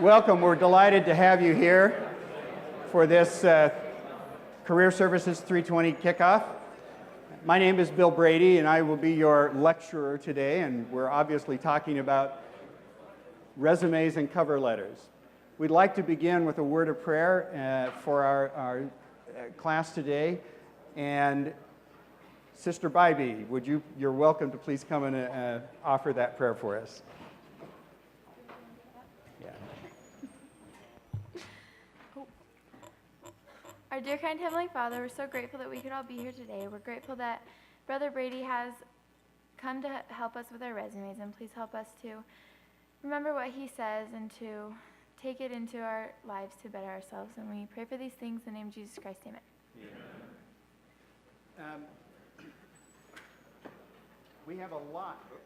Welcome. We're delighted to have you here for this Career Services 320 kickoff. My name is Bill Brady, and I will be your lecturer today, and we're obviously talking about resumes and cover letters. We'd like to begin with a word of prayer for our class today, and Sister Bybee, you're welcome to please come and offer that prayer for us. Our dear kind Heavenly Father, we're so grateful that we could all be here today. We're grateful that Brother Brady has come to help us with our resumes, and please help us to remember what he says and to take it into our lives to better ourselves. And we pray for these things in the name of Jesus Christ. Amen. We have a lot of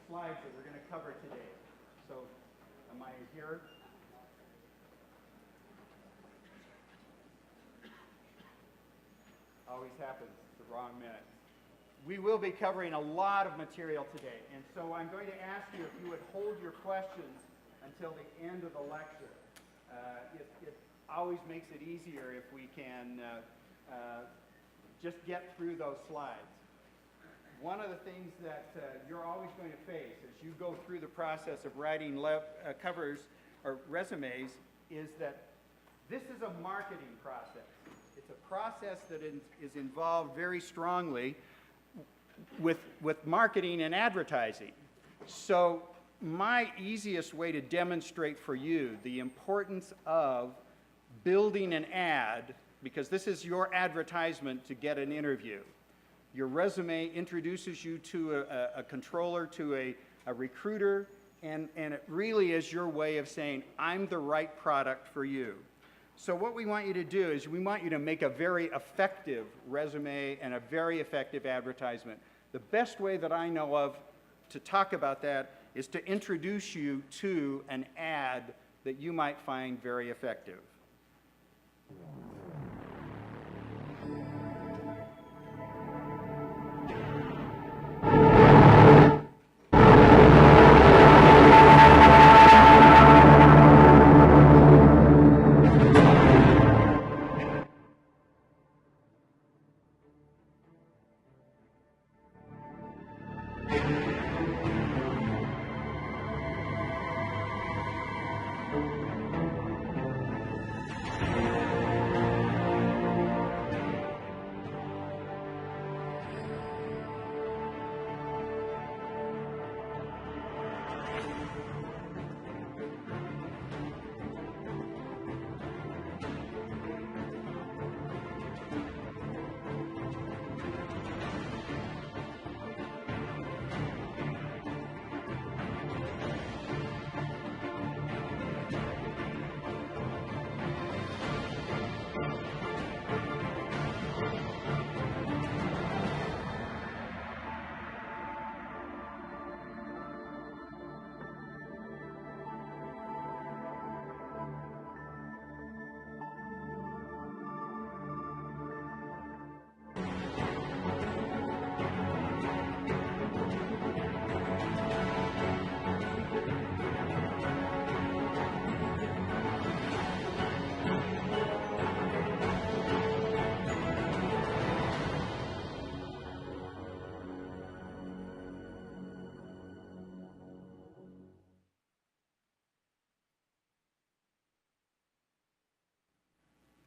slides that we're going to cover today. So, am I here? Always happens at the wrong minute. We will be covering a lot of material today, and so I'm going to ask you if you would hold your questions until the end of the lecture. It always makes it easier if we can just get through those slides. One of the things that you're always going to face as you go through the process of writing covers or resumes is that this is a marketing process. It's a process that is involved very strongly with marketing and advertising. So my easiest way to demonstrate for you the importance of building an ad, because this is your advertisement to get an interview. Your resume introduces you to a controller, to a recruiter, and it really is your way of saying, I'm the right product for you. So what we want you to do is we want you to make a very effective resume and a very effective advertisement. The best way that I know of to talk about that is to introduce you to an ad that you might find very effective.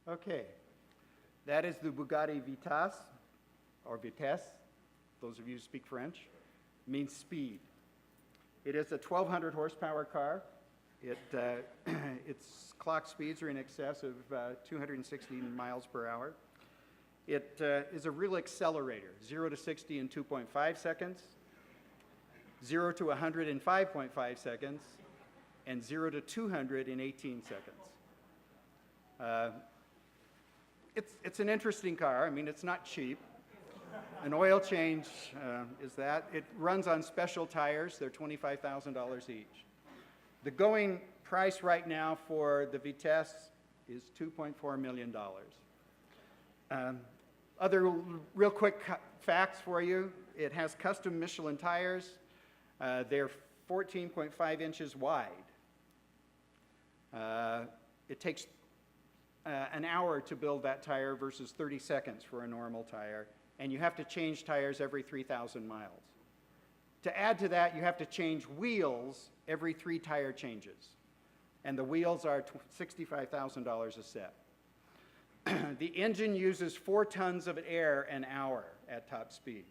Okay, that is the Bugatti Vitesse, or Vitesse, those of you who speak French, means speed. It is a 1,200 horsepower car. Its clock speeds are in excess of 216 miles per hour. It is a real accelerator, 0 to 60 in 2.5 seconds, 0 to 100 in 5.5 seconds, and 0 to 200 in 18 seconds. It's an interesting car. I mean, it's not cheap. An oil change is that. It runs on special tires. They're $25,000 each. The going price right now for the Vitesse is $2.4 million. Other real quick facts for you. It has custom Michelin tires. They're 14.5 inches wide. It takes an hour to build that tire versus 30 seconds for a normal tire, and you have to change tires every 3,000 miles. To add to that, you have to change wheels every 3 tire changes, and the wheels are $65,000 a set. The engine uses 4 tons of air an hour at top speed.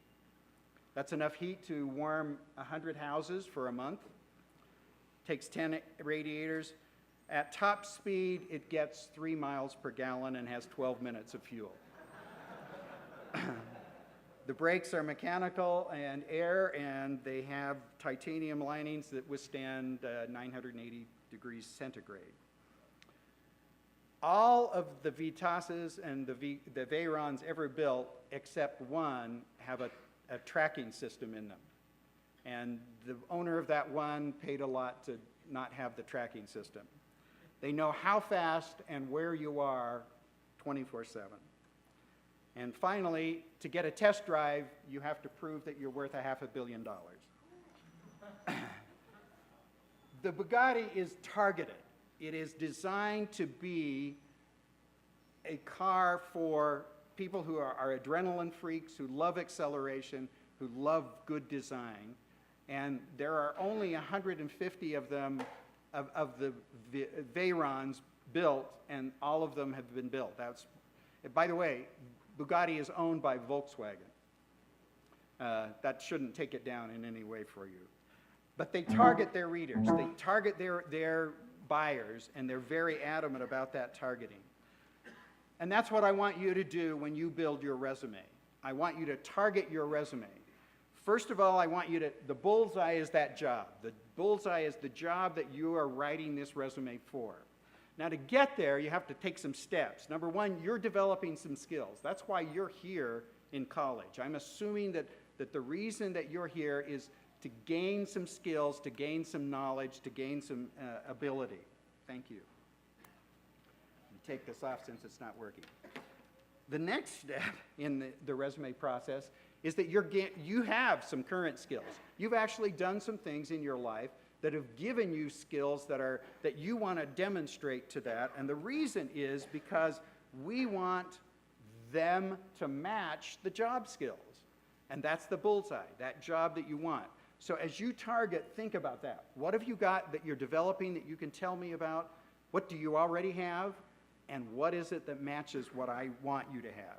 That's enough heat to warm 100 houses for a month. Takes 10 radiators. At top speed, it gets 3 miles per gallon and has 12 minutes of fuel. The brakes are mechanical and air, and they have titanium linings that withstand 980 degrees centigrade. All of the Vitases and the Veyrons ever built, except one, have a tracking system in them. And the owner of that one paid a lot to not have the tracking system. They know how fast and where you are 24/7. And finally, to get a test drive, you have to prove that you're worth $500 million. The Bugatti is targeted. It is designed to be a car for people who are adrenaline freaks, who love acceleration, who love good design. And there are only 150 of them, of the Veyrons built, and all of them have been built. By the way, Bugatti is owned by Volkswagen. That shouldn't take it down in any way for you. But they target their readers. They target their buyers, and they're very adamant about that targeting. And that's what I want you to do when you build your resume. I want you to target your resume. First of all, I want you to, the bullseye is that job. The bullseye is the job that you are writing this resume for. Now, to get there, you have to take some steps. Number one, you're developing some skills. That's why you're here in college. I'm assuming that the reason that you're here is to gain some skills, to gain some knowledge, to gain some ability. Thank you. Take this off since it's not working. The next step in the resume process is that you have some current skills. You've actually done some things in your life that have given you skills that you want to demonstrate to that. And the reason is because we want them to match the job skills. And that's the bullseye, that job that you want. So as you target, think about that. What have you got that you're developing that you can tell me about? What do you already have? And what is it that matches what I want you to have?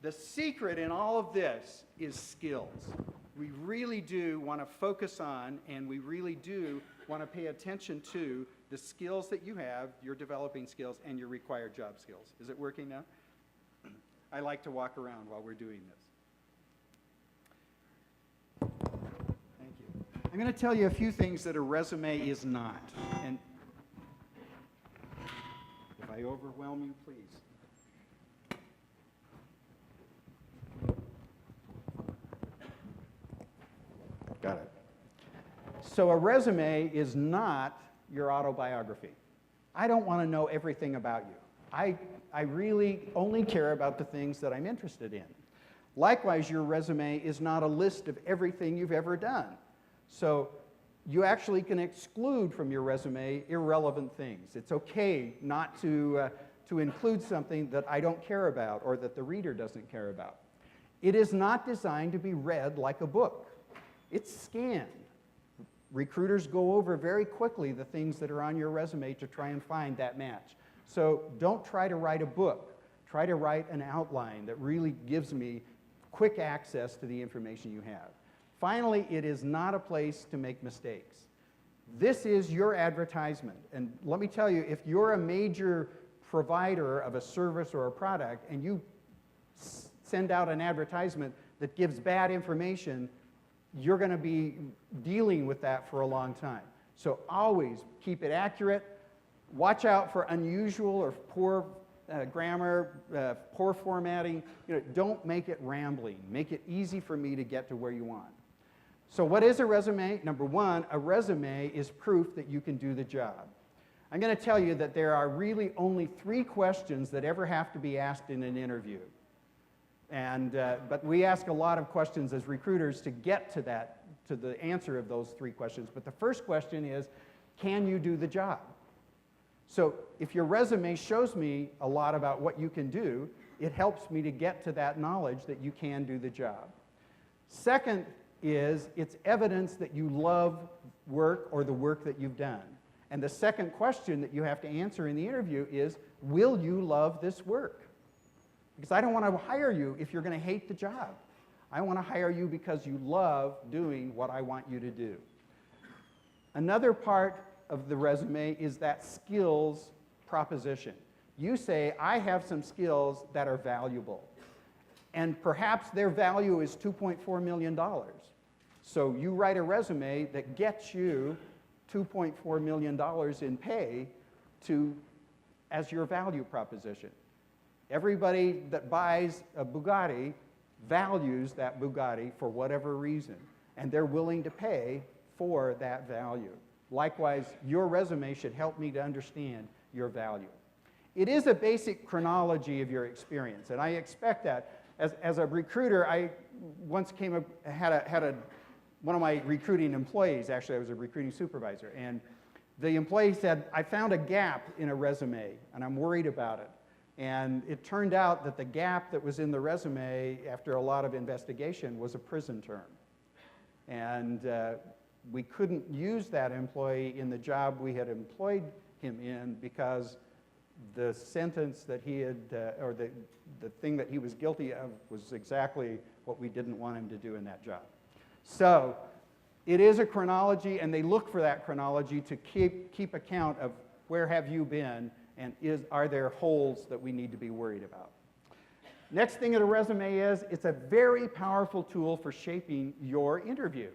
The secret in all of this is skills. We really do want to focus on, and we really do want to pay attention to the skills that you have, your developing skills, and your required job skills. Is it working now? I like to walk around while we're doing this. Thank you. I'm going to tell you a few things that a resume is not. And if I overwhelm you, please. Got it. So a resume is not your autobiography. I don't want to know everything about you. I really only care about the things that I'm interested in. Likewise, your resume is not a list of everything you've ever done. So you actually can exclude from your resume irrelevant things. It's okay not to include something that I don't care about or that the reader doesn't care about. It is not designed to be read like a book. It's scanned. Recruiters go over very quickly the things that are on your resume to try and find that match. So don't try to write a book. Try to write an outline that really gives me quick access to the information you have. Finally, it is not a place to make mistakes. This is your advertisement. And let me tell you, if you're a major provider of a service or a product and you send out an advertisement that gives bad information, you're going to be dealing with that for a long time. So always keep it accurate. Watch out for unusual or poor grammar, poor formatting. Don't make it rambling. Make it easy for me to get to where you want. So what is a resume? Number one, a resume is proof that you can do the job. I'm going to tell you that there are really only 3 questions that ever have to be asked in an interview. But we ask a lot of questions as recruiters to get to the answer of those 3 questions. But the first question is, can you do the job? So if your resume shows me a lot about what you can do, it helps me to get to that knowledge that you can do the job. Second is it's evidence that you love work or the work that you've done. And the second question that you have to answer in the interview is, will you love this work? Because I don't want to hire you if you're going to hate the job. I want to hire you because you love doing what I want you to do. Another part of the resume is that skills proposition. You say, I have some skills that are valuable. And perhaps their value is $2.4 million. So you write a resume that gets you $2.4 million in pay as your value proposition. Everybody that buys a Bugatti values that Bugatti for whatever reason, and they're willing to pay for that value. Likewise, your resume should help me to understand your value. It is a basic chronology of your experience, and I expect that. As a recruiter, I once had one of my recruiting employees, actually I was a recruiting supervisor, and the employee said, I found a gap in a resume, and I'm worried about it. And it turned out that the gap that was in the resume, after a lot of investigation, was a prison term. And we couldn't use that employee in the job we had employed him in because the sentence that he had, or the thing that he was guilty of was exactly what we didn't want him to do in that job. So it is a chronology, and they look for that chronology to keep account of where have you been, and are there holes that we need to be worried about. Next thing in a resume is, it's a very powerful tool for shaping your interview.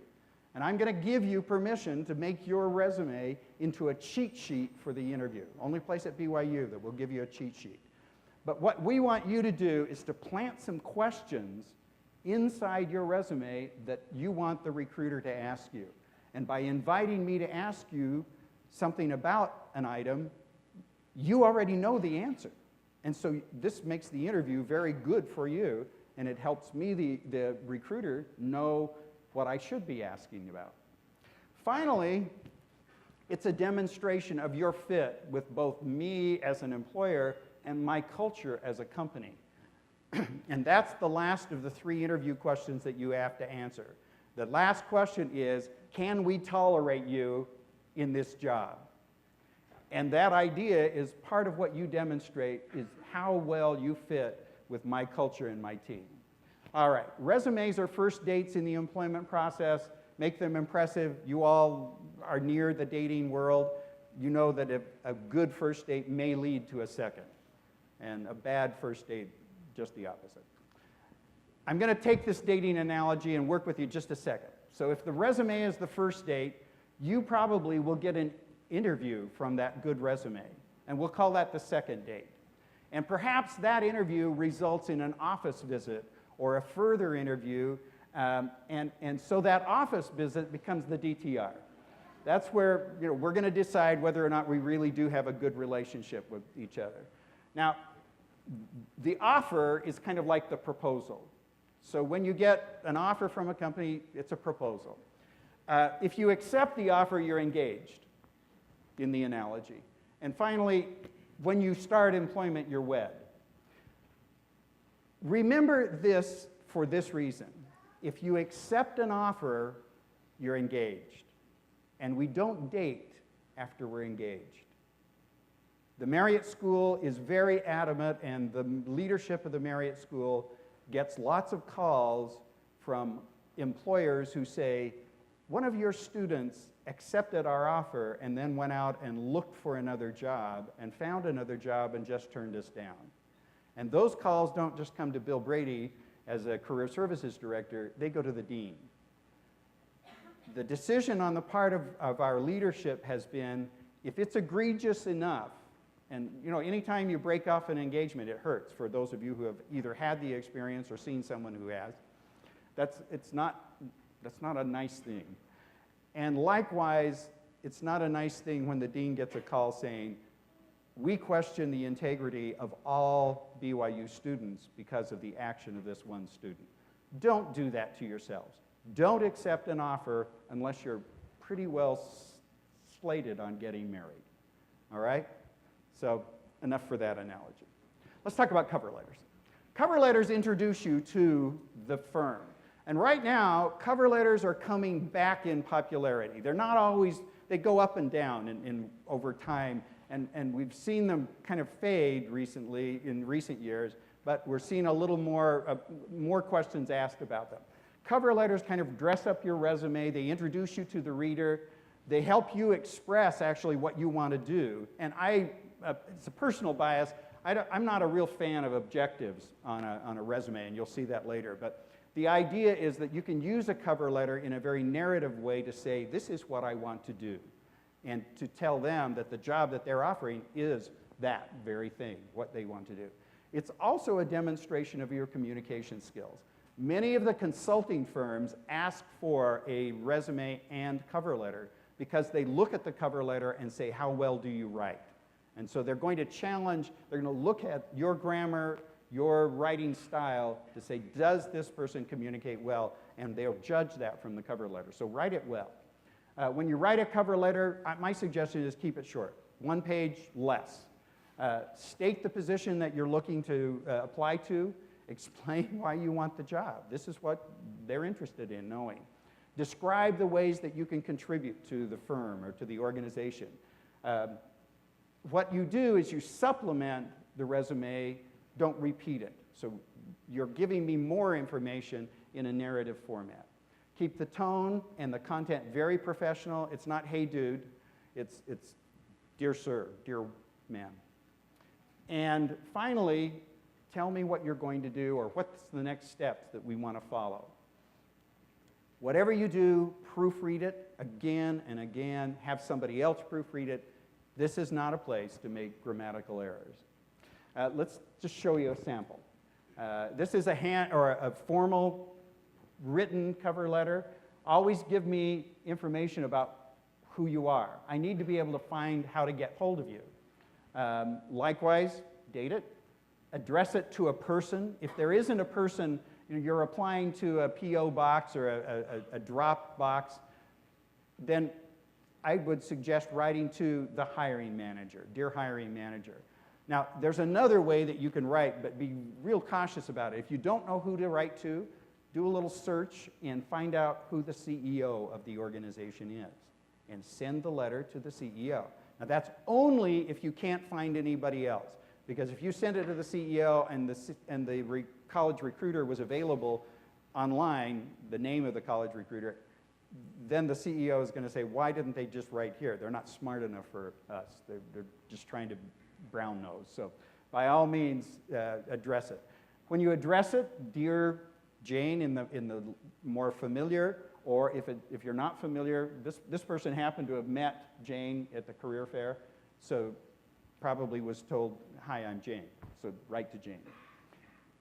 And I'm going to give you permission to make your resume into a cheat sheet for the interview. Only place at BYU that will give you a cheat sheet. But what we want you to do is to plant some questions inside your resume that you want the recruiter to ask you. And by inviting me to ask you something about an item, you already know the answer. And so this makes the interview very good for you, and it helps me, the recruiter, know what I should be asking about. Finally, it's a demonstration of your fit with both me as an employer and my culture as a company. And that's the last of the 3 interview questions that you have to answer. The last question is, can we tolerate you in this job? And that idea is part of what you demonstrate is how well you fit with my culture and my team. All right, resumes are first dates in the employment process. Make them impressive. You all are near the dating world. You know that a good first date may lead to a second, and a bad first date, just the opposite. I'm going to take this dating analogy and work with you just a second. So if the resume is the first date, you probably will get an interview from that good resume, and we'll call that the second date. And perhaps that interview results in an office visit or a further interview, and so that office visit becomes the DTR. That's where we're going to decide whether or not we really do have a good relationship with each other. Now, the offer is kind of like the proposal. So when you get an offer from a company, it's a proposal. If you accept the offer, you're engaged, in the analogy. And finally, when you start employment, you're wed. Remember this for this reason. If you accept an offer, you're engaged. And we don't date after we're engaged. The Marriott School is very adamant, and the leadership of the Marriott School gets lots of calls from employers who say, one of your students accepted our offer and then went out and looked for another job and found another job and just turned us down. And those calls don't just come to Bill Brady as a career services director, they go to the dean. The decision on the part of our leadership has been, if it's egregious enough, and anytime you break off an engagement, it hurts for those of you who have either had the experience or seen someone who has. That's not a nice thing. And likewise, it's not a nice thing when the dean gets a call saying, we question the integrity of all BYU students because of the action of this one student. Don't do that to yourselves. Don't accept an offer unless you're pretty well slated on getting married. All right? So enough for that analogy. Let's talk about cover letters. Cover letters introduce you to the firm. And right now, cover letters are coming back in popularity. They're not always, they go up and down over time, and we've seen them kind of fade recently, in recent years, but we're seeing a little more questions asked about them. Cover letters kind of dress up your resume, they introduce you to the reader, they help you express actually what you want to do. And it's a personal bias, I'm not a real fan of objectives on a resume, and you'll see that later. But the idea is that you can use a cover letter in a very narrative way to say, this is what I want to do, and to tell them that the job that they're offering is that very thing, what they want to do. It's also a demonstration of your communication skills. Many of the consulting firms ask for a resume and cover letter because they look at the cover letter and say, how well do you write? And so they're going to challenge, they're going to look at your grammar, your writing style to say, does this person communicate well? And they'll judge that from the cover letter. So write it well. When you write a cover letter, my suggestion is keep it short. 1 page less. State the position that you're looking to apply to. Explain why you want the job. This is what they're interested in knowing. Describe the ways that you can contribute to the firm or to the organization. What you do is you supplement the resume, don't repeat it. So you're giving me more information in a narrative format. Keep the tone and the content very professional. It's not, hey dude, it's dear sir, dear ma'am. And finally, tell me what you're going to do or what's the next steps that we want to follow. Whatever you do, proofread it again and again. Have somebody else proofread it. This is not a place to make grammatical errors. Let's just show you a sample. This is a formal written cover letter. Always give me information about who you are. I need to be able to find how to get hold of you. Likewise, date it. Address it to a person. If there isn't a person, you're applying to a P.O. box or a drop box, then I would suggest writing to the hiring manager, dear hiring manager. Now, there's another way that you can write, but be real cautious about it. If you don't know who to write to, do a little search and find out who the CEO of the organization is, and send the letter to the CEO. Now, that's only if you can't find anybody else, because if you send it to the CEO and the college recruiter was available online, the name of the college recruiter, then the CEO is going to say, why didn't they just write here? They're not smart enough for us. They're just trying to brown nose. So by all means, address it. When you address it, dear Jane in the more familiar, or if you're not familiar, this person happened to have met Jane at the career fair, so probably was told, hi, I'm Jane. So write to Jane.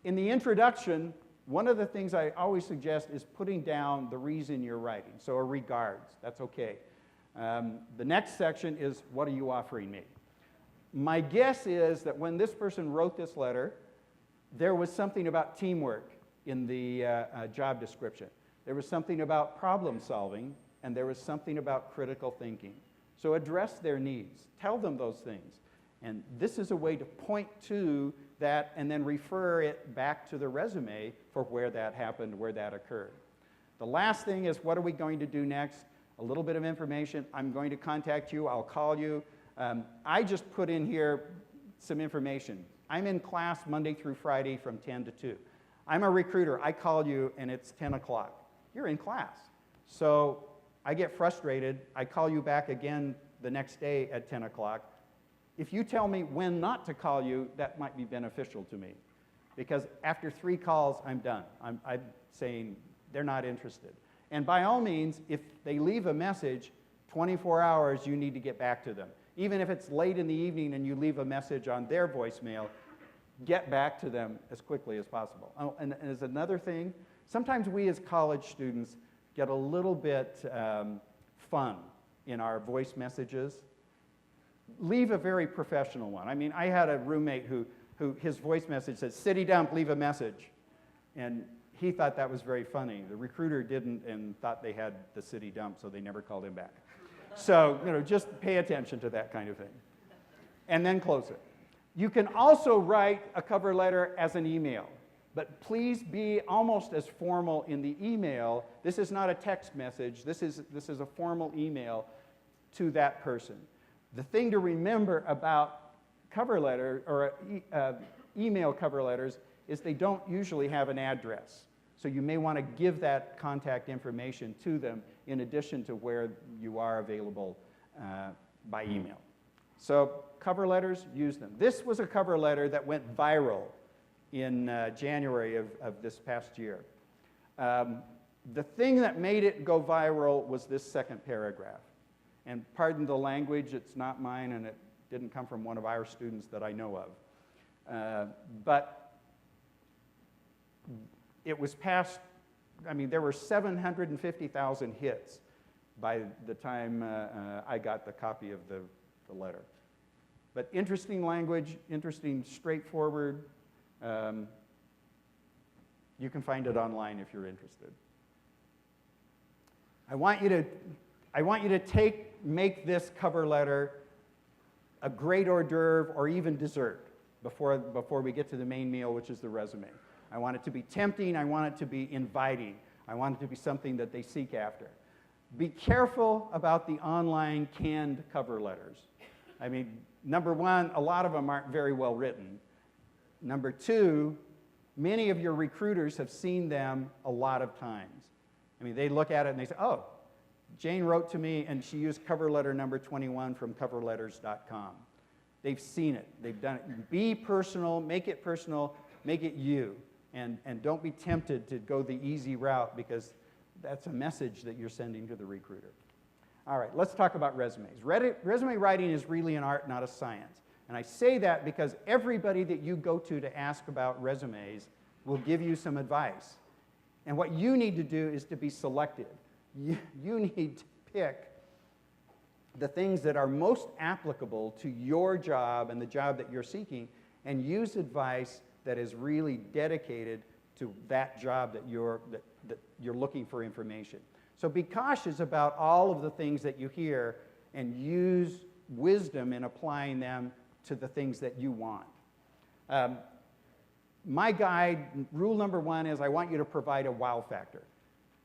In the introduction, one of the things I always suggest is putting down the reason you're writing. So a regards, that's okay. The next section is, what are you offering me? My guess is that when this person wrote this letter, there was something about teamwork in the job description. There was something about problem solving, and there was something about critical thinking. So address their needs. Tell them those things. And this is a way to point to that and then refer it back to the resume for where that happened, where that occurred. The last thing is, what are we going to do next? A little bit of information. I'm going to contact you. I'll call you. I just put in here some information. I'm in class Monday through Friday from 10 to 2. I'm a recruiter. I call you and it's 10 o'clock. You're in class. So I get frustrated. I call you back again the next day at 10 o'clock. If you tell me when not to call you, that might be beneficial to me. Because after 3 calls, I'm done. I'm saying they're not interested. And by all means, if they leave a message, 24 hours, you need to get back to them. Even if it's late in the evening and you leave a message on their voicemail, get back to them as quickly as possible. Oh, and as another thing, sometimes we as college students get a little bit fun in our voice messages. Leave a very professional one. I mean, I had a roommate who his voice message said, city dump, leave a message. And he thought that was very funny. The recruiter didn't and thought they had the city dump, so they never called him back. So, just pay attention to that kind of thing. and then close it. You can also write a cover letter as an email, but please be almost as formal in the email. This is not a text message. This is a formal email to that person. The thing to remember about cover letter or email cover letters is they don't usually have an address. So you may want to give that contact information to them in addition to where you are available by email. So cover letters, use them. This was a cover letter that went viral in January of this past year. The thing that made it go viral was this second paragraph. And pardon the language, it's not mine, and it didn't come from one of our students that I know of. But it was past, I mean, there were 750,000 hits by the time I got the copy of the letter. But interesting language, interesting, straightforward. You can find it online if you're interested. I want you to make this cover letter a great hors d'oeuvre or even dessert before we get to the main meal, which is the resume. I want it to be tempting. I want it to be inviting. I want it to be something that they seek after. Be careful about the online canned cover letters. I mean, number one, a lot of them aren't very well written. Number two, many of your recruiters have seen them a lot of times. I mean, they look at it and they say, oh, Jane wrote to me and she used cover letter number 21 from coverletters.com. They've seen it. They've done it. Be personal. Make it you. And don't be tempted to go the easy route because that's a message that you're sending to the recruiter. All right, let's talk about resumes. Resume writing is really an art, not a science. And I say that because everybody that you go to ask about resumes will give you some advice. And what you need to do is to be selective. You need to pick the things that are most applicable to your job and the job that you're seeking and use advice that is really dedicated to that job that you're looking for information. So be cautious about all of the things that you hear and use wisdom in applying them to the things that you want. My guide, rule number one is I want you to provide a wow factor.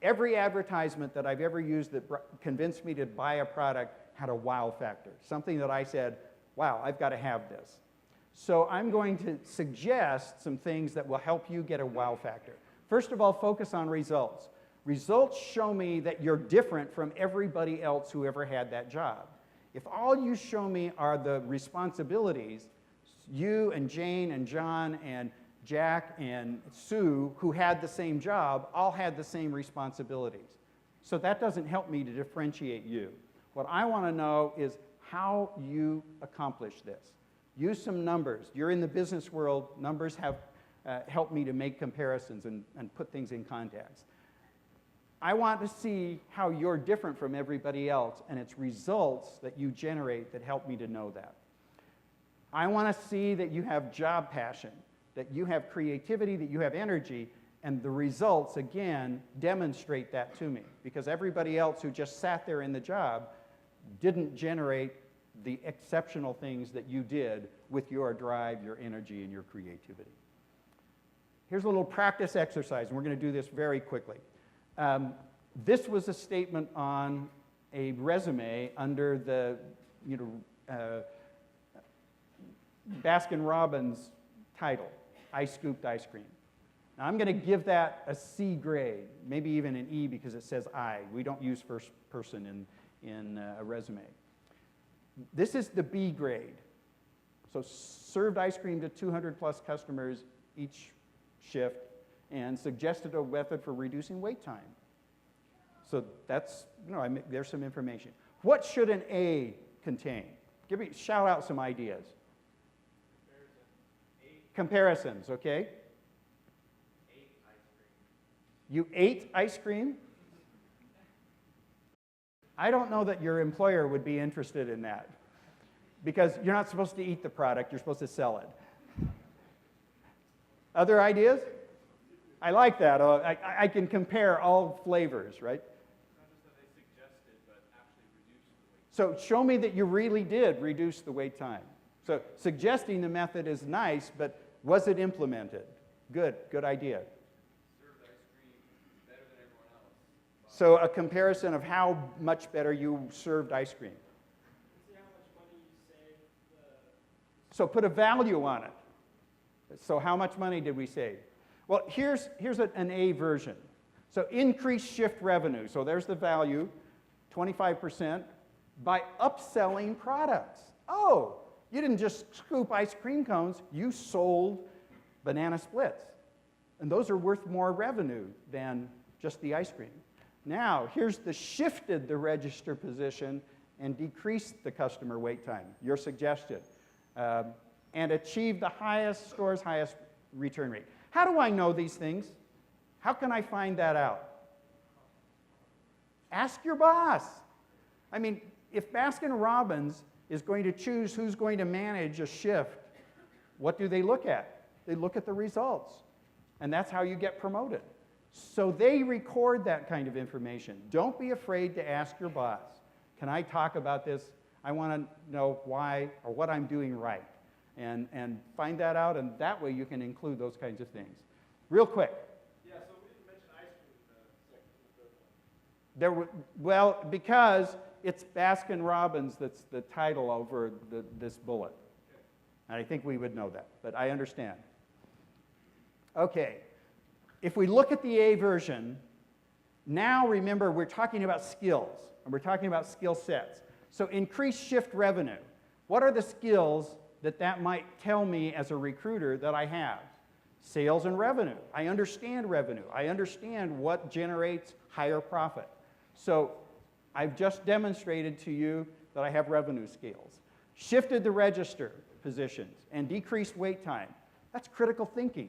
Every advertisement that I've ever used that convinced me to buy a product had a wow factor, something that I said, wow, I've got to have this. So I'm going to suggest some things that will help you get a wow factor. First of all, focus on results. Results show me that you're different from everybody else who ever had that job. If all you show me are the responsibilities, you and Jane and John and Jack and Sue, who had the same job, all had the same responsibilities. So that doesn't help me to differentiate you. What I want to know is how you accomplish this. Use some numbers. You're in the business world. Numbers have helped me to make comparisons and put things in context. I want to see how you're different from everybody else, and it's results that you generate that help me to know that. I want to see that you have job passion, that you have creativity, that you have energy, and the results, again, demonstrate that to me. Because everybody else who just sat there in the job didn't generate the exceptional things that you did with your drive, your energy, and your creativity. Here's a little practice exercise, and we're going to do this very quickly. This was a statement on a resume under the Baskin-Robbins title, I Scooped Ice Cream. Now I'm going to give that a C grade, maybe even an E because it says I. We don't use first person in a resume. This is the B grade. So served ice cream to 200 plus customers each shift and suggested a method for reducing wait time. So that's, there's some information. What should an A contain? Shout out some ideas. Comparisons, okay? Ate ice cream. You ate ice cream? I don't know that your employer would be interested in that because you're not supposed to eat the product, you're supposed to sell it. Other ideas? I like that. I can compare all flavors, right? It's not just that they suggested, but actually reduced the wait. So show me that you really did reduce the wait time. So suggesting the method is nice, but was it implemented? Good idea. Served ice cream better than everyone else. So a comparison of how much better you served ice cream. See how much money you save. So put a value on it. So how much money did we save? Well, here's an A version. So increased shift revenue. So there's the value, 25%, by upselling products. Oh, you didn't just scoop ice cream cones, you sold banana splits. And those are worth more revenue than just the ice cream. Now, here's the shifted the register position and decreased the customer wait time, your suggestion, and achieved the highest return rate. How do I know these things? How can I find that out? Ask your boss. I mean, if Baskin-Robbins is going to choose who's going to manage a shift, what do they look at? They look at the results. And that's how you get promoted. So they record that kind of information. Don't be afraid to ask your boss, can I talk about this? I want to know why or what I'm doing right. And find that out, and that way you can include those kinds of things. Real quick. Yeah, so we didn't mention ice cream in the second. Well, because it's Baskin-Robbins that's the title over this bullet. And I think we would know that, but I understand. Okay, if we look at the A version, now remember we're talking about skills, and we're talking about skill sets. So increased shift revenue. What are the skills that might tell me as a recruiter that I have? Sales and revenue. I understand revenue. I understand what generates higher profit. So I've just demonstrated to you that I have revenue skills. Shifted the register positions and decreased wait time. That's critical thinking.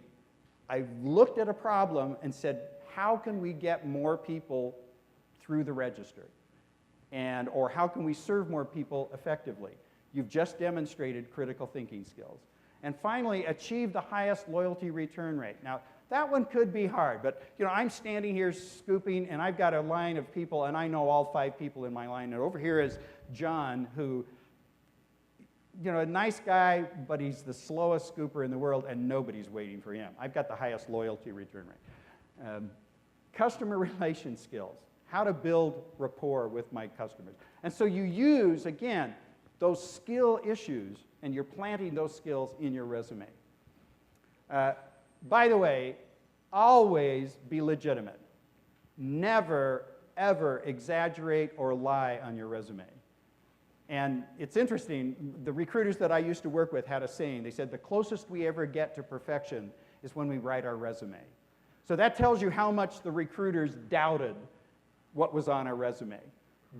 I looked at a problem and said, how can we get more people through the register? Or how can we serve more people effectively? You've just demonstrated critical thinking skills. And finally, achieve the highest loyalty return rate. Now, that one could be hard, but I'm standing here scooping, and I've got a line of people, and I know all 5 people in my line. And over here is John, who, a nice guy, but he's the slowest scooper in the world, and nobody's waiting for him. I've got the highest loyalty return rate. Customer relation skills, how to build rapport with my customers. And so you use, again, those skill issues, and you're planting those skills in your resume. By the way, always be legitimate. Never, ever exaggerate or lie on your resume. And it's interesting, the recruiters that I used to work with had a saying. They said, the closest we ever get to perfection is when we write our resume. So that tells you how much the recruiters doubted what was on our resume.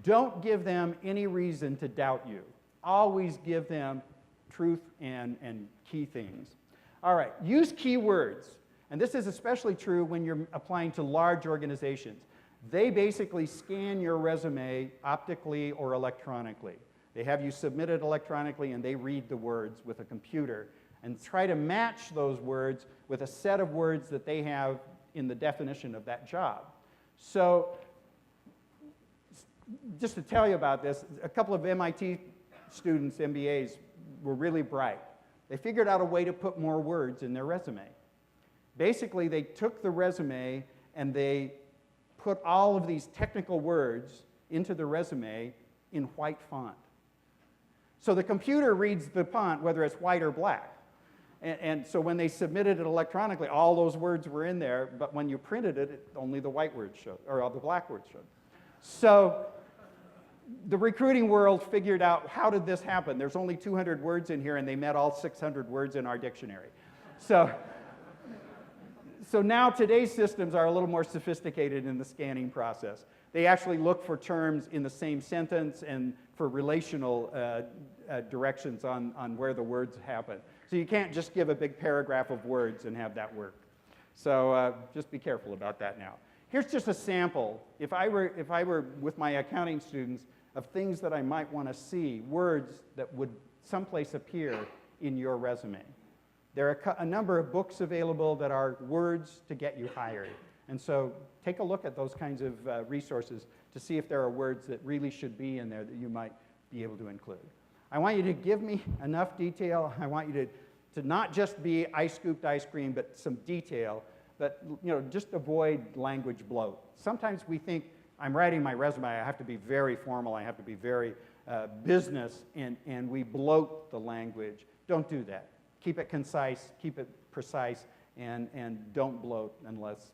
Don't give them any reason to doubt you. Always give them truth and key things. All right, use keywords. And this is especially true when you're applying to large organizations. They basically scan your resume optically or electronically. They have you submit it electronically, and they read the words with a computer and try to match those words with a set of words that they have in the definition of that job. So just to tell you about this, a couple of MIT students, MBAs, were really bright. They figured out a way to put more words in their resume. Basically, they took the resume and they put all of these technical words into the resume in white font. So the computer reads the font whether it's white or black. And so when they submitted it electronically, all those words were in there, but when you printed it, only the white words showed, or the black words showed. So the recruiting world figured out, how did this happen? There's only 200 words in here, and they met all 600 words in our dictionary. So now today's systems are a little more sophisticated in the scanning process. They actually look for terms in the same sentence and for relational directions on where the words happen. So you can't just give a big paragraph of words and have that work. So just be careful about that now. Here's just a sample. If I were with my accounting students, of things that I might want to see, words that would someplace appear in your resume. There are a number of books available that are words to get you hired. And so take a look at those kinds of resources to see if there are words that really should be in there that you might be able to include. I want you to give me enough detail. I want you to not just be I scooped ice cream, but some detail. But just avoid language bloat. Sometimes we think, I'm writing my resume, I have to be very formal, I have to be very business, and we bloat the language. Don't do that. Keep it concise, keep it precise, and don't bloat unless,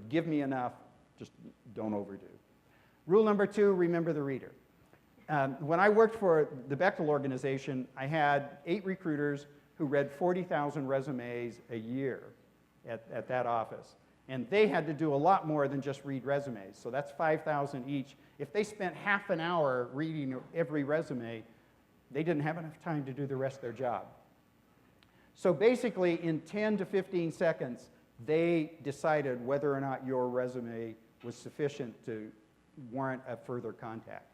give me enough, just don't overdo. Rule number 2, remember the reader. When I worked for the Bechtel organization, I had 8 recruiters who read 40,000 resumes a year at that office. And they had to do a lot more than just read resumes. So that's 5,000 each. If they spent half an hour reading every resume, they didn't have enough time to do the rest of their job. So basically, in 10 to 15 seconds, they decided whether or not your resume was sufficient to warrant a further contact.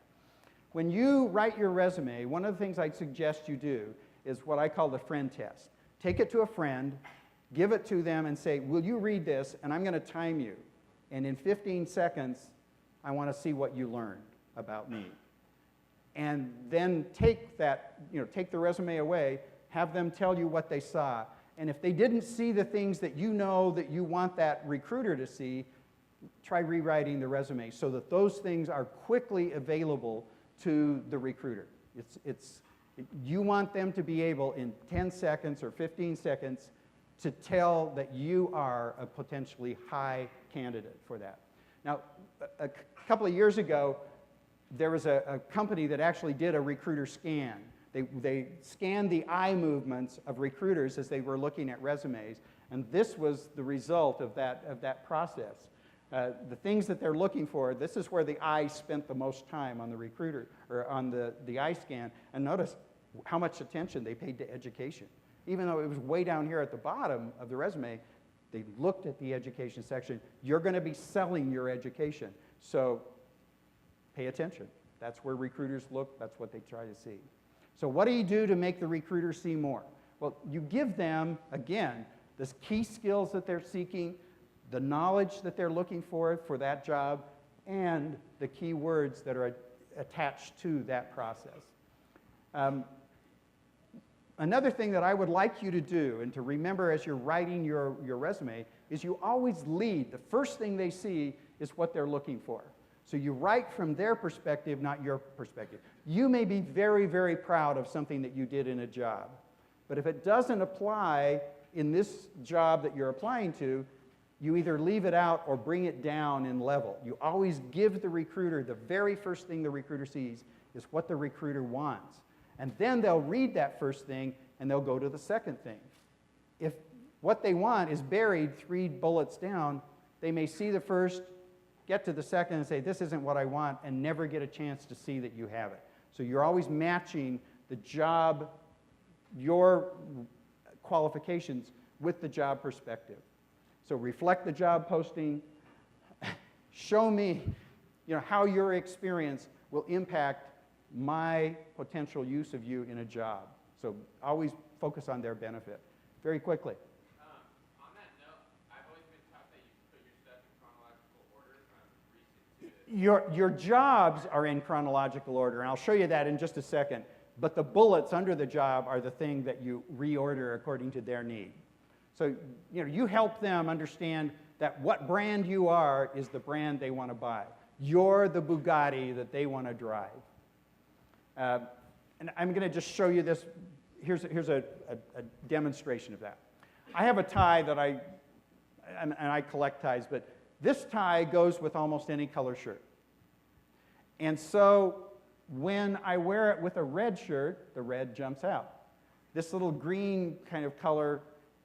When you write your resume, one of the things I'd suggest you do is what I call the friend test. Take it to a friend, give it to them, and say, will you read this, and I'm going to time you. And in 15 seconds, I want to see what you learned about me. And then take that, take the resume away, have them tell you what they saw. And if they didn't see the things that you know that you want that recruiter to see, try rewriting the resume so that those things are quickly available to the recruiter. You want them to be able in 10 seconds or 15 seconds to tell that you are a potentially high candidate for that. Now, a couple of years ago, there was a company that actually did a recruiter scan. They scanned the eye movements of recruiters as they were looking at resumes, and this was the result of that process. The things that they're looking for, this is where the eye spent the most time on the recruiter, or on the eye scan. And notice how much attention they paid to education. Even though it was way down here at the bottom of the resume, they looked at the education section. You're going to be selling your education, so pay attention. That's where recruiters look. That's what they try to see. So what do you do to make the recruiter see more? Well, you give them, again, the key skills that they're seeking, the knowledge that they're looking for that job, and the key words that are attached to that process. Another thing that I would like you to do and to remember as you're writing your resume is you always lead. The first thing they see is what they're looking for. So you write from their perspective, not your perspective. You may be very, very proud of something that you did in a job. But if it doesn't apply in this job that you're applying to, you either leave it out or bring it down in level. You always give the recruiter, the very first thing the recruiter sees is what the recruiter wants. And then they'll read that first thing and they'll go to the second thing. If what they want is buried 3 bullets down, they may see the first, get to the second and say, this isn't what I want, and never get a chance to see that you have it. So you're always matching the job, your qualifications, with the job perspective. So reflect the job posting. Show me how your experience will impact my potential use of you in a job. So always focus on their benefit. Very quickly. On that note, I've always been taught that you put your stuff in chronological order from recent to... Your jobs are in chronological order, and I'll show you that in just a second. But the bullets under the job are the thing that you reorder according to their need. So you help them understand that what brand you are is the brand they want to buy. You're the Bugatti that they want to drive. And I'm going to just show you this. Here's a demonstration of that. I have a tie that and I collect ties, but this tie goes with almost any color shirt. And so when I wear it with a red shirt, the red jumps out. This little green kind of color,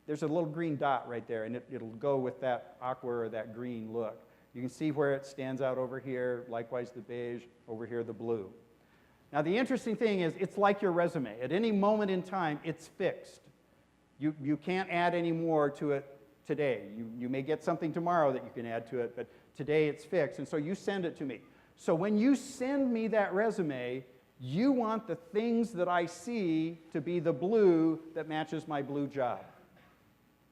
there's a little green dot right there, and it'll go with that aqua or that green look. You can see where it stands out over here, likewise the beige, over here the blue. Now the interesting thing is it's like your resume. At any moment in time, it's fixed. You can't add any more to it today. You may get something tomorrow that you can add to it, but today it's fixed, and so you send it to me. So when you send me that resume, you want the things that I see to be the blue that matches my blue job.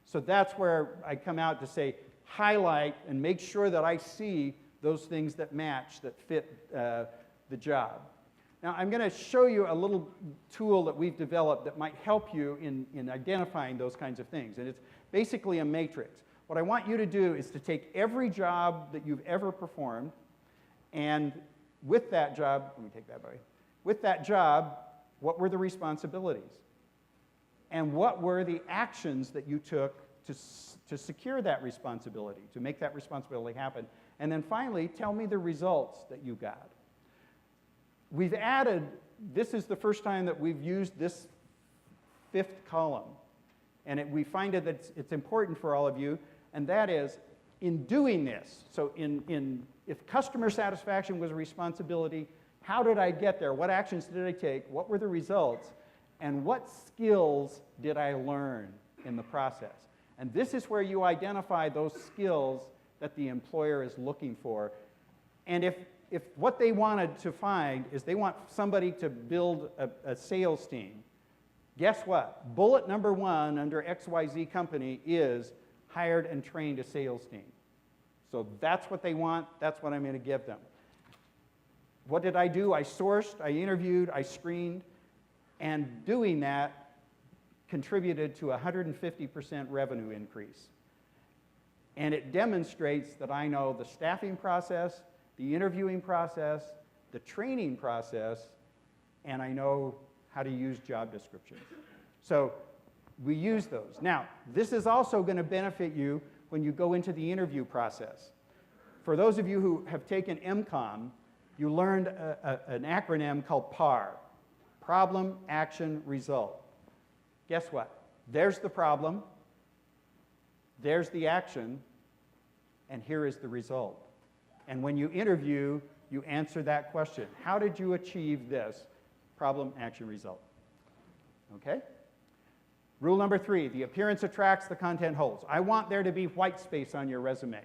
So that's where I come out to say, highlight and make sure that I see those things that match, that fit the job. Now, I'm going to show you a little tool that we've developed that might help you in identifying those kinds of things. And it's basically a matrix. What I want you to do is to take every job that you've ever performed, and with that job, let me take that away. With that job, what were the responsibilities? And what were the actions that you took to secure that responsibility, to make that responsibility happen? And then finally, tell me the results that you got. We've added, this is the first time that we've used this fifth column. And we find that it's important for all of you, and that is, in doing this, so if customer satisfaction was a responsibility, how did I get there? What actions did I take? What were the results? And what skills did I learn in the process? And this is where you identify those skills that the employer is looking for. And if what they wanted to find is they want somebody to build a sales team, guess what? Bullet number 1 under XYZ company is hired and trained a sales team. So that's what they want. That's what I'm going to give them. What did I do? I sourced, I interviewed, I screened, and doing that contributed to a 150% revenue increase. And it demonstrates that I know the staffing process, the interviewing process, the training process, and I know how to use job descriptions. So we use those. Now, this is also going to benefit you when you go into the interview process. For those of you who have taken MCOM, you learned an acronym called PAR, Problem, Action, Result. Guess what? There's the problem, there's the action, and here is the result. And when you interview, you answer that question. How did you achieve this? Problem, action, result. Okay? Rule number 3, the appearance attracts, the content holds. I want there to be white space on your resume.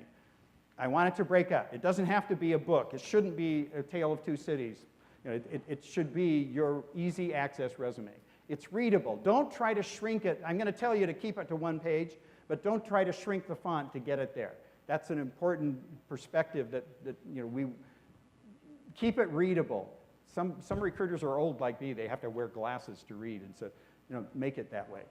I want it to break up. It doesn't have to be a book. It shouldn't be A Tale of Two Cities. You know, it should be your easy access resume. It's readable. Don't try to shrink it. I'm going to tell you to keep it to 1 page, but don't try to shrink the font to get it there. That's an important perspective that you know, we keep it readable. Some recruiters are old like me. They have to wear glasses to read, and so you know, make it that way.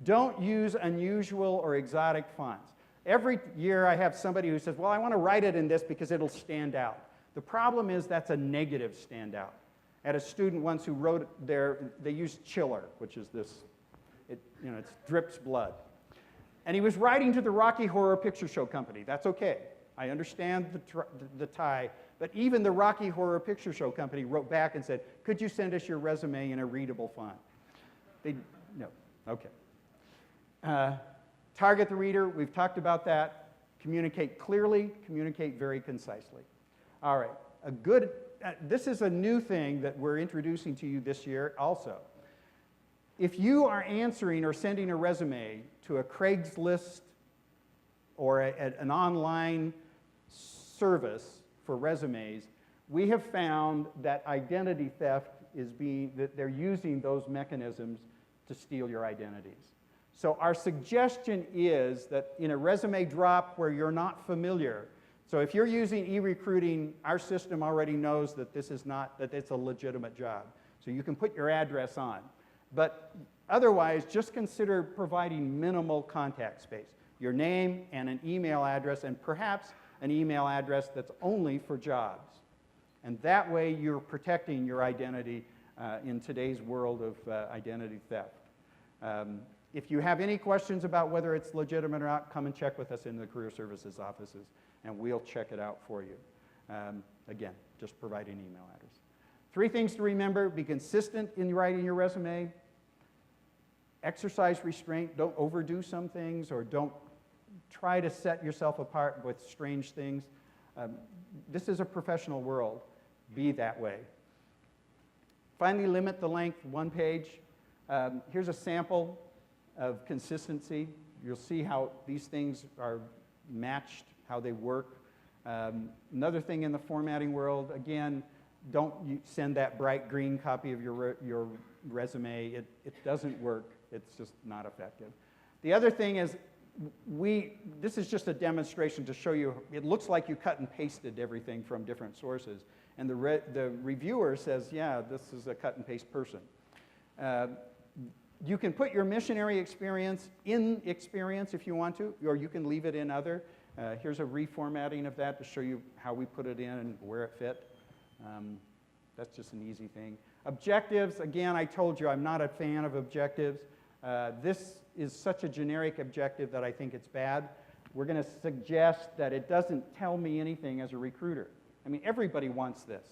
Don't use unusual or exotic fonts. Every year I have somebody who says, well, I want to write it in this because it'll stand out. The problem is that's a negative standout. I had a student once who wrote they used chiller, which is this, it drips blood. And he was writing to the Rocky Horror Picture Show Company. That's okay. I understand the tie, but even the Rocky Horror Picture Show Company wrote back and said, could you send us your resume in a readable font? No, okay. Target the reader, we've talked about that. Communicate clearly, communicate very concisely. All right, this is a new thing that we're introducing to you this year also. If you are answering or sending a resume to a Craigslist or an online service for resumes, we have found that identity theft that they're using those mechanisms to steal your identities. So our suggestion is that in a resume drop where you're not familiar, so if you're using e-recruiting, our system already knows that it's a legitimate job. So you can put your address on. But otherwise, just consider providing minimal contact space. Your name and an email address, and perhaps an email address that's only for jobs. And that way you're protecting your identity in today's world of identity theft. If you have any questions about whether it's legitimate or not, come and check with us in the Career Services offices, and we'll check it out for you. Again, just provide an email address. 3 things to remember: be consistent in writing your resume, exercise restraint, don't overdo some things, or don't try to set yourself apart with strange things. This is a professional world. Be that way. Finally, limit the length, 1 page. Here's a sample of consistency. You'll see how these things are matched, how they work. Another thing in the formatting world, again, don't send that bright green copy of your resume. It doesn't work. It's just not effective. The other thing is, this is just a demonstration to show you, it looks like you cut and pasted everything from different sources. And the reviewer says, yeah, this is a cut and paste person. You can put your missionary experience in experience if you want to, or you can leave it in other. Here's a reformatting of that to show you how we put it in and where it fit. That's just an easy thing. Objectives, again, I told you I'm not a fan of objectives. This is such a generic objective that I think it's bad. We're going to suggest that it doesn't tell me anything as a recruiter. I mean, everybody wants this.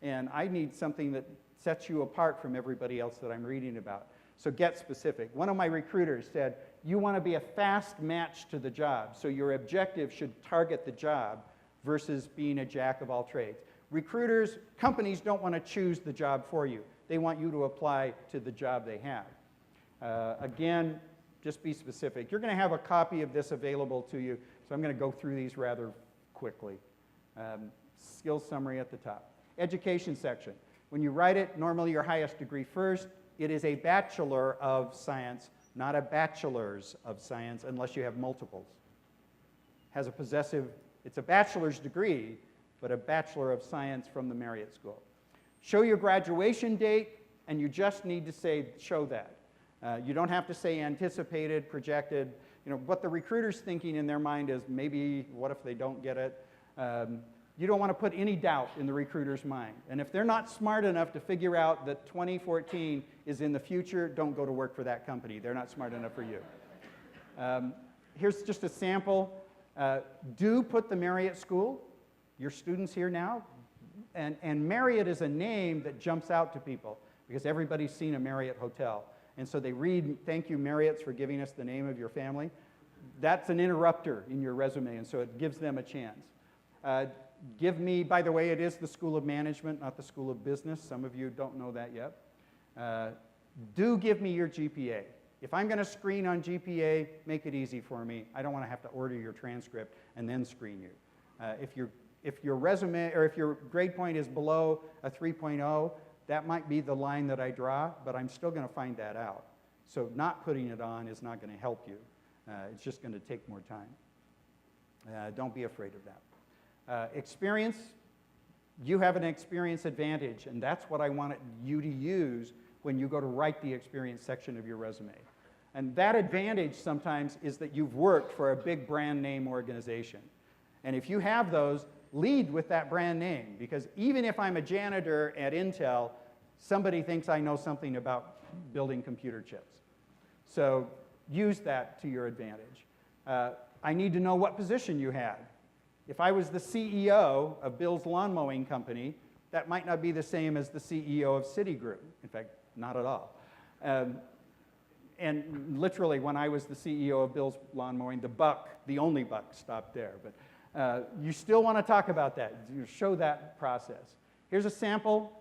And I need something that sets you apart from everybody else that I'm reading about. So get specific. One of my recruiters said, you want to be a fast match to the job. So your objective should target the job versus being a jack of all trades. Recruiters, companies don't want to choose the job for you. They want you to apply to the job they have. Again, just be specific. You're going to have a copy of this available to you, so I'm going to go through these rather quickly. Skills summary at the top. Education section. When you write it, normally your highest degree first. It is a Bachelor of Science, not a Bachelor's of Science, unless you have multiples. Has a possessive, it's a bachelor's degree, but a Bachelor of Science from the Marriott School. Show your graduation date, and you just need to say, show that. You don't have to say anticipated, projected. You know, what the recruiter's thinking in their mind is maybe, what if they don't get it? You don't want to put any doubt in the recruiter's mind. And if they're not smart enough to figure out that 2014 is in the future, don't go to work for that company. They're not smart enough for you. Here's just a sample. Do put the Marriott School, your students here now. And Marriott is a name that jumps out to people because everybody's seen a Marriott hotel. And so they read, thank you, Marriott's, for giving us the name of your family. That's an interrupter in your resume, and so it gives them a chance. Give me, by the way, it is the School of Management, not the School of Business. Some of you don't know that yet. Do give me your GPA. If I'm going to screen on GPA, make it easy for me. I don't want to have to order your transcript and then screen you. If your resume, or if your grade point is below a 3.0, that might be the line that I draw, but I'm still going to find that out. So not putting it on is not going to help you. It's just going to take more time. Don't be afraid of that. Experience, you have an experience advantage, and that's what I want you to use when you go to write the experience section of your resume. And that advantage sometimes is that you've worked for a big brand name organization. And if you have those, lead with that brand name, because even if I'm a janitor at Intel, somebody thinks I know something about building computer chips. So use that to your advantage. I need to know what position you had. If I was the CEO of Bill's Lawn Mowing Company, that might not be the same as the CEO of Citigroup. In fact, not at all. And literally, when I was the CEO of Bill's Lawn Mowing, the only buck stopped there. But you still want to talk about that. You show that process. Here's a sample.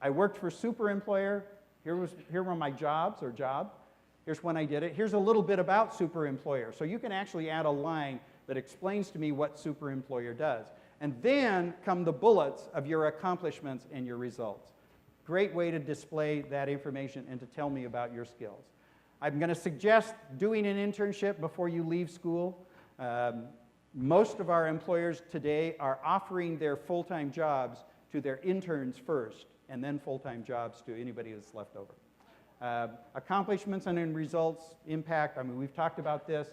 I worked for Super Employer. Here were my jobs or job. Here's when I did it. Here's a little bit about Super Employer. So you can actually add a line that explains to me what Super Employer does. And then come the bullets of your accomplishments and your results. Great way to display that information and to tell me about your skills. I'm going to suggest doing an internship before you leave school. Most of our employers today are offering their full-time jobs to their interns first, and then full-time jobs to anybody that's left over. Accomplishments and in results, impact, I mean, we've talked about this.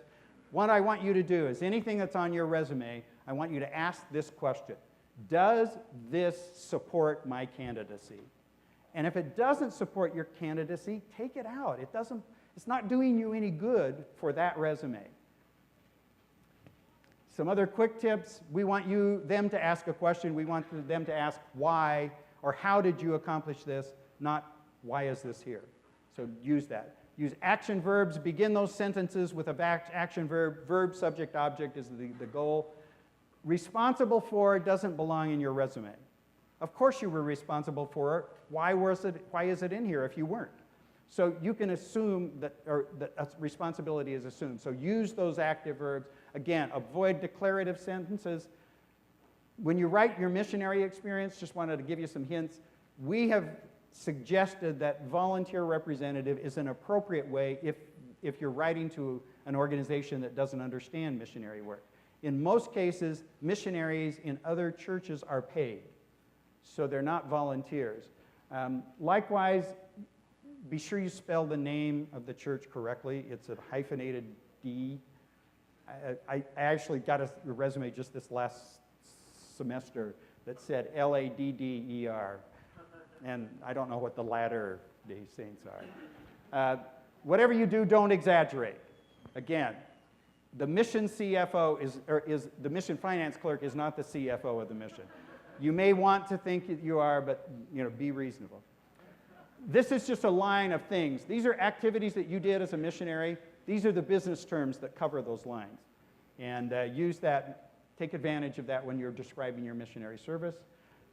What I want you to do is anything that's on your resume, I want you to ask this question. Does this support my candidacy? And if it doesn't support your candidacy, take it out. It's not doing you any good for that resume. Some other quick tips. We want them to ask a question. We want them to ask why or how did you accomplish this, not why is this here. So use that. Use action verbs. Begin those sentences with an action verb. Verb, subject, object is the goal. Responsible for doesn't belong in your resume. Of course you were responsible for it. Why is it in here if you weren't? So you can assume that responsibility is assumed. So use those active verbs. Again, avoid declarative sentences. When you write your missionary experience, just wanted to give you some hints. We have suggested that volunteer representative is an appropriate way if you're writing to an organization that doesn't understand missionary work. In most cases, missionaries in other churches are paid, so they're not volunteers. Likewise, be sure you spell the name of the church correctly. It's a hyphenated D. I actually got a resume just this last semester that said Ladder, and I don't know what the latter day saints are. Whatever you do, don't exaggerate. Again, the mission CFO is the mission finance clerk is not the CFO of the mission. You may want to think that you are, but be reasonable. This is just a line of things. These are activities that you did as a missionary. These are the business terms that cover those lines. And use that, take advantage of that when you're describing your missionary service.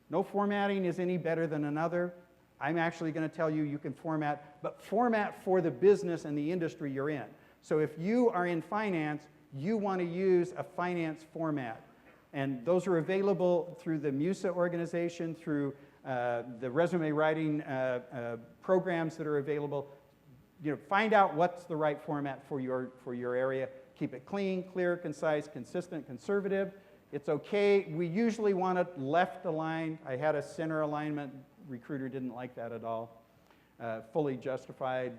No formatting is any better than another. I'm actually going to tell you you can format, but format for the business and the industry you're in. So if you are in finance, you want to use a finance format. And those are available through the MUSA organization, through the resume writing programs that are available. Find out what's the right format for your area. Keep it clean, clear, concise, consistent, conservative. It's okay. We usually want it left aligned. I had a center alignment. Recruiter didn't like that at all. Fully justified.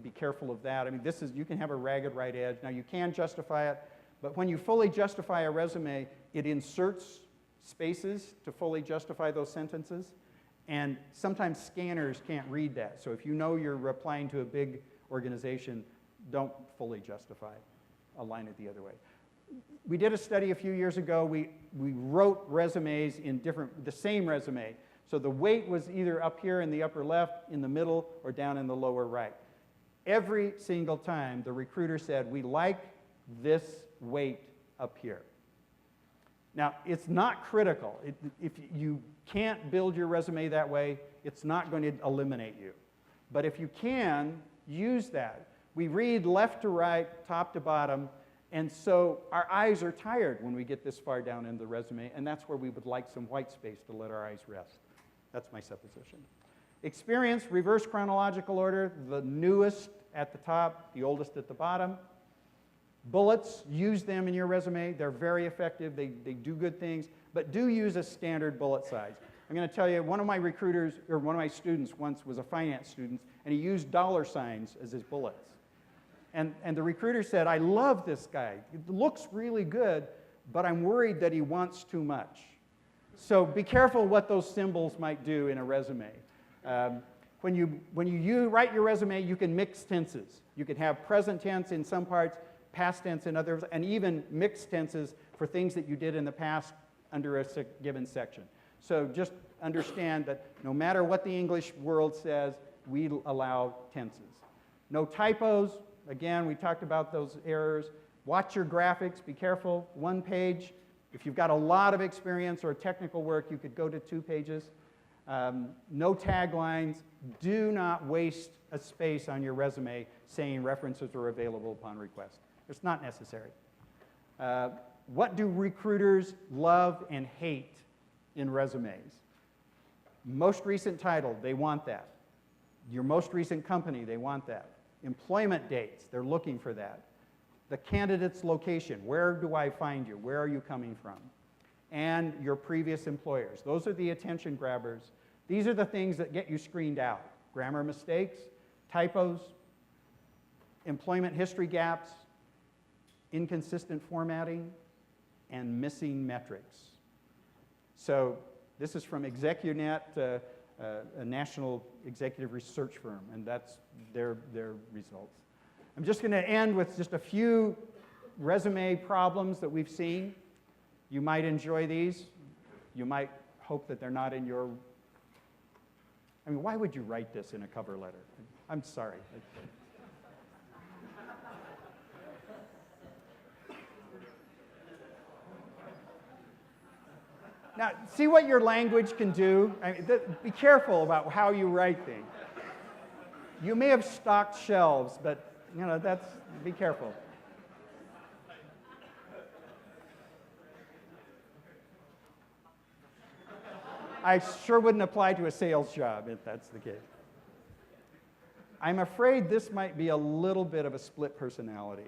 Be careful of that. I mean, you can have a ragged right edge. Now, you can justify it, but when you fully justify a resume, it inserts spaces to fully justify those sentences. And sometimes scanners can't read that. So if you know you're replying to a big organization, don't fully justify. Align it the other way. We did a study a few years ago. We wrote resumes in the same resume. So the weight was either up here in the upper left, in the middle, or down in the lower right. Every single time, the recruiter said, we like this weight up here. Now, it's not critical. If you can't build your resume that way, it's not going to eliminate you. But if you can, use that. We read left to right, top to bottom, and so our eyes are tired when we get this far down in the resume, and that's where we would like some white space to let our eyes rest. That's my supposition. Experience, reverse chronological order, the newest at the top, the oldest at the bottom. Bullets, use them in your resume. They're very effective. They do good things, but do use a standard bullet size. I'm going to tell you, one of my students once was a finance student, and he used dollar signs as his bullets. And the recruiter said, I love this guy. It looks really good, but I'm worried that he wants too much. So be careful what those symbols might do in a resume. When you write your resume, you can mix tenses. You can have present tense in some parts, past tense in others, and even mixed tenses for things that you did in the past under a given section. So just understand that no matter what the English world says, we allow tenses. No typos. Again, we talked about those errors. Watch your graphics. Be careful. One page. If you've got a lot of experience or technical work, you could go to 2 pages. No taglines. Do not waste a space on your resume saying references are available upon request. It's not necessary. What do recruiters love and hate in resumes? Most recent title, they want that. Your most recent company, they want that. Employment dates, they're looking for that. The candidate's location, where do I find you? Where are you coming from? And your previous employers. Those are the attention grabbers. These are the things that get you screened out. Grammar mistakes, typos, employment history gaps, inconsistent formatting, and missing metrics. So this is from ExecuNet, a national executive research firm, and that's their results. I'm just going to end with just a few resume problems that we've seen. You might enjoy these. You might hope that they're not in your... I mean, why would you write this in a cover letter? I'm sorry. Now, see what your language can do. I mean, be careful about how you write things. You may have stocked shelves, but be careful. I sure wouldn't apply to a sales job if that's the case. I'm afraid this might be a little bit of a split personality.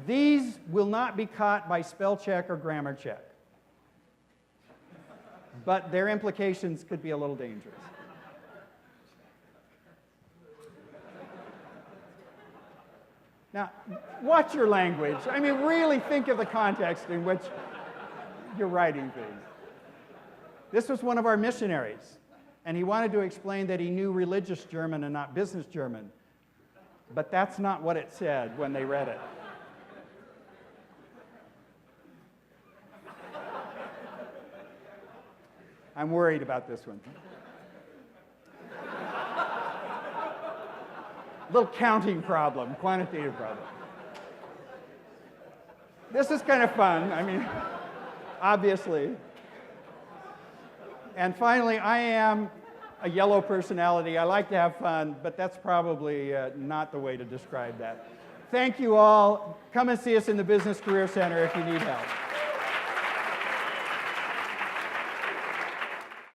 These will not be caught by spell check or grammar check, but their implications could be a little dangerous. Now, watch your language. I mean, really think of the context in which you're writing things. This was one of our missionaries, and he wanted to explain that he knew religious German and not business German, but that's not what it said when they read it. I'm worried about this one. Little counting problem, quantitative problem. This is kind of fun, I mean, obviously. And finally, I am a yellow personality. I like to have fun, but that's probably not the way to describe that. Thank you all. Come and see us in the Business Career Center if you need help.